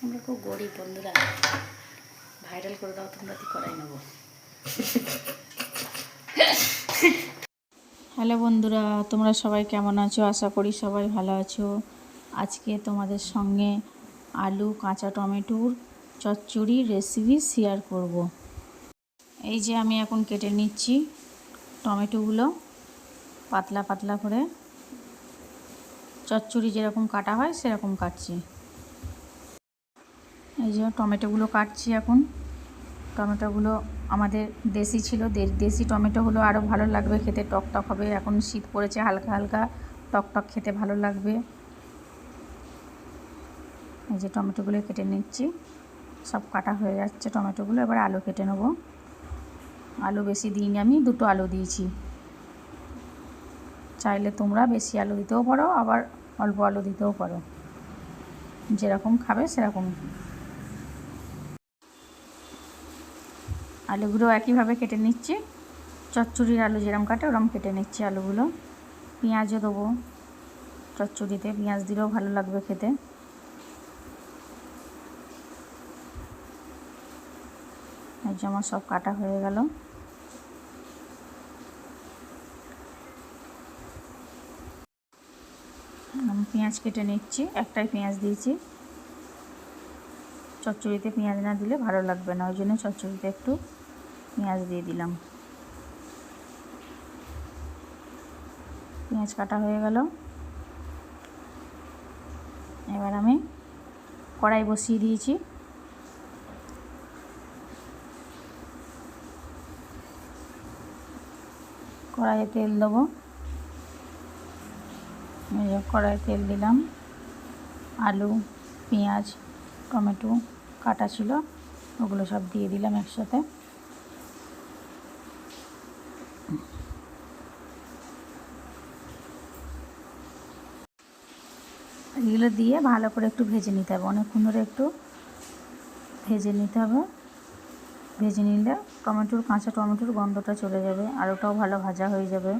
আমরা খুব গরিব বন্ধুরা, ভাইরাল করে দাও তোমরা, কি করাই নেবো। হ্যালো বন্ধুরা, তোমরা সবাই কেমন আছো? আশা করি সবাই ভালো আছো। আজকে তোমাদের সঙ্গে আলু কাঁচা টমেটোর চচ্চড়ি রেসিপি শেয়ার করব। এই যে আমি এখন কেটে নিচ্ছি টমেটোগুলো পাতলা পাতলা করে, চচ্চড়ি যেরকম কাটা হয় সেরকম কাটছি। এই যে টমেটোগুলো কাটছি এখন। টমেটোগুলো আমাদের দেশি ছিল, দেশি টমেটো হলো আরও ভালো লাগবে খেতে, টক টক হবে। এখন শীত পড়েছে, হালকা হালকা টক টক খেতে ভালো লাগবে। এই যে টমেটোগুলো কেটে নিচ্ছি, সব কাটা হয়ে যাচ্ছে টমেটোগুলো। এবার আলু কেটে নেব। আলু বেশি দিইনি, আমি দুটো আলু দিয়েছি। চাইলে তোমরা বেশি আলু দিতেও পারো, আবার অল্প আলু দিতেও পারো, যেরকম খাবে সেরকম। আলুগুলো একইভাবে কেটে নিচ্ছি, চচ্চড়ির আলু যেরকম কাটে ওরকম কেটে নিচ্ছি আলুগুলো। পেঁয়াজও দেবো চচ্চড়িতে, পেঁয়াজ দিলেও ভালো লাগবে খেতে। এই যে আমার সব কাটা হয়ে গেল। আমি পেঁয়াজ কেটে নিচ্ছি, একটাই পেঁয়াজ দিয়েছি। চচ্চড়িতে পেঁয়াজ না দিলে ভালো লাগবে না, ওই জন্য চচ্চড়িতে একটু পেঁয়াজ দিয়ে দিলাম। পেঁয়াজ কাটা হয়ে গেল। এবার আমি কড়াই বসিয়ে দিয়েছি। কড়াইয়ে তেল দেবো। কড়াইয়ে তেল দিলাম। আলু, পেঁয়াজ, টমেটো কাটা ছিল ওগুলো সব দিয়ে দিলাম একসাথে। এগুলো দিয়ে ভালো করে একটু ভেজে নিতে হবে, অনেকক্ষণ ধরে একটু ভেজে নিতে হবে। ভেজে নিলে কাঁচা টমেটোর গন্ধটা চলে যাবে, আলুটাও ভালো ভাজা হয়ে যাবে।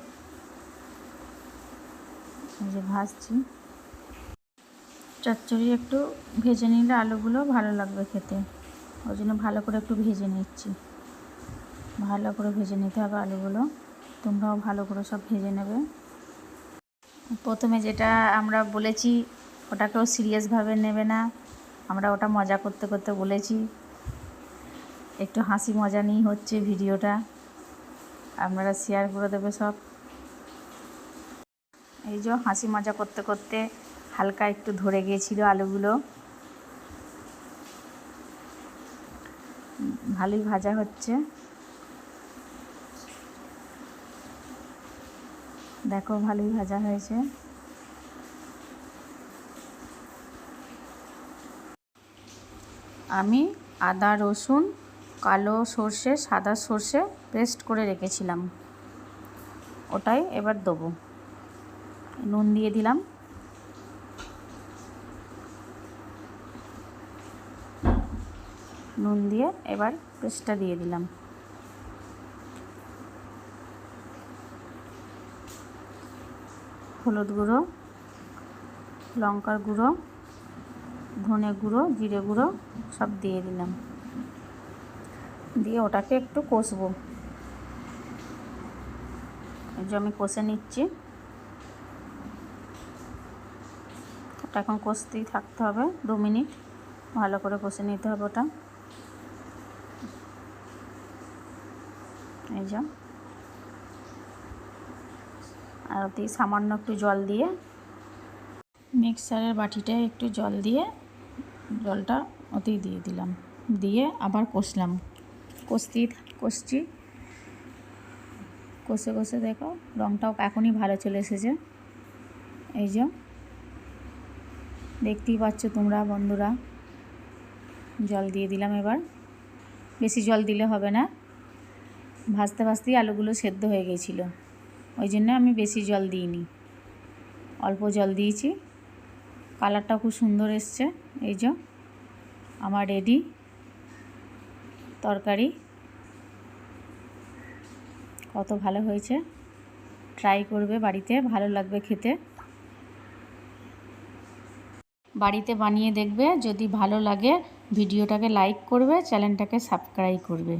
এই যে ভাজছি। চচ্চড়ি একটু ভেজে নিলে আলুগুলো ভালো লাগবে খেতে, ওই জন্য ভালো করে একটু ভেজে নিচ্ছি। ভালো করে ভেজে নিতে হবে আলুগুলো, তোমরাও ভালো করে সব ভেজে নেবে। প্রথমে যেটা আমরা বলেছি ওটাকেও সিরিয়াসভাবে নেবে না, আমরা ওটা মজা করতে করতে বলেছি, একটু হাসি মজা নিয়েই হচ্ছে ভিডিওটা, আপনারা শেয়ার করে দেবে সব। এই যে হাসি মজা করতে করতে হালকা একটু ধরে গিয়েছিল আলুগুলো, ভালোই ভাজা হচ্ছে। দেখো ভালোই ভাজা হয়েছে। আমি আদা রসুন কালো সর্ষে সাদা সর্ষে পেস্ট করে রেখেছিলাম, ওটাই এবার দেবো। নুন দিয়ে দিলাম। নুন দিয়ে এবার পেস্টটা দিয়ে দিলাম। হলুদ গুঁড়ো, লঙ্কার গুঁড়ো, ধনে গুঁড়ো, জিরে গুঁড়ো সব দিয়ে দিলাম। দিয়ে ওটাকে একটু কষবো। এই যে আমি কষে নিচ্ছি। ওটা এখন কষতেই থাকতে হবে 2 মিনিট, ভালো করে কষে নিতে হবে ওটা। এই যে আর ওতেই সামান্য একটু জল দিয়ে, মিক্সারের বাটিটায় একটু জল দিয়ে, জলটা ওতেই দিয়ে দিলাম, দিয়ে আবার কষলাম। কষছি, কষে কষে দেখো রঙটাও এখনই ভালো চলে এসেছে। এই যে দেখতেই পাচ্ছ তোমরা বন্ধুরা, জল দিয়ে দিলাম। এবার বেশি জল দিলে হবে না, ভাজতে ভাজতেই আলুগুলো সেদ্ধ হয়ে গিয়েছিল, ওই জন্য আমি বেশি জল দিইনি, অল্প জল দিয়েছি। কালারটাও খুব সুন্দর এসছে। এই যে আমার রেডি তরকারি, কত ভালো হয়েছে। ট্রাই করবে বাড়িতে, ভালো লাগবে খেতে। বাড়িতে বানিয়ে দেখবে, যদি ভালো লাগে ভিডিওটাকে লাইক করবে, চ্যানেলটাকে সাবস্ক্রাইব করবে।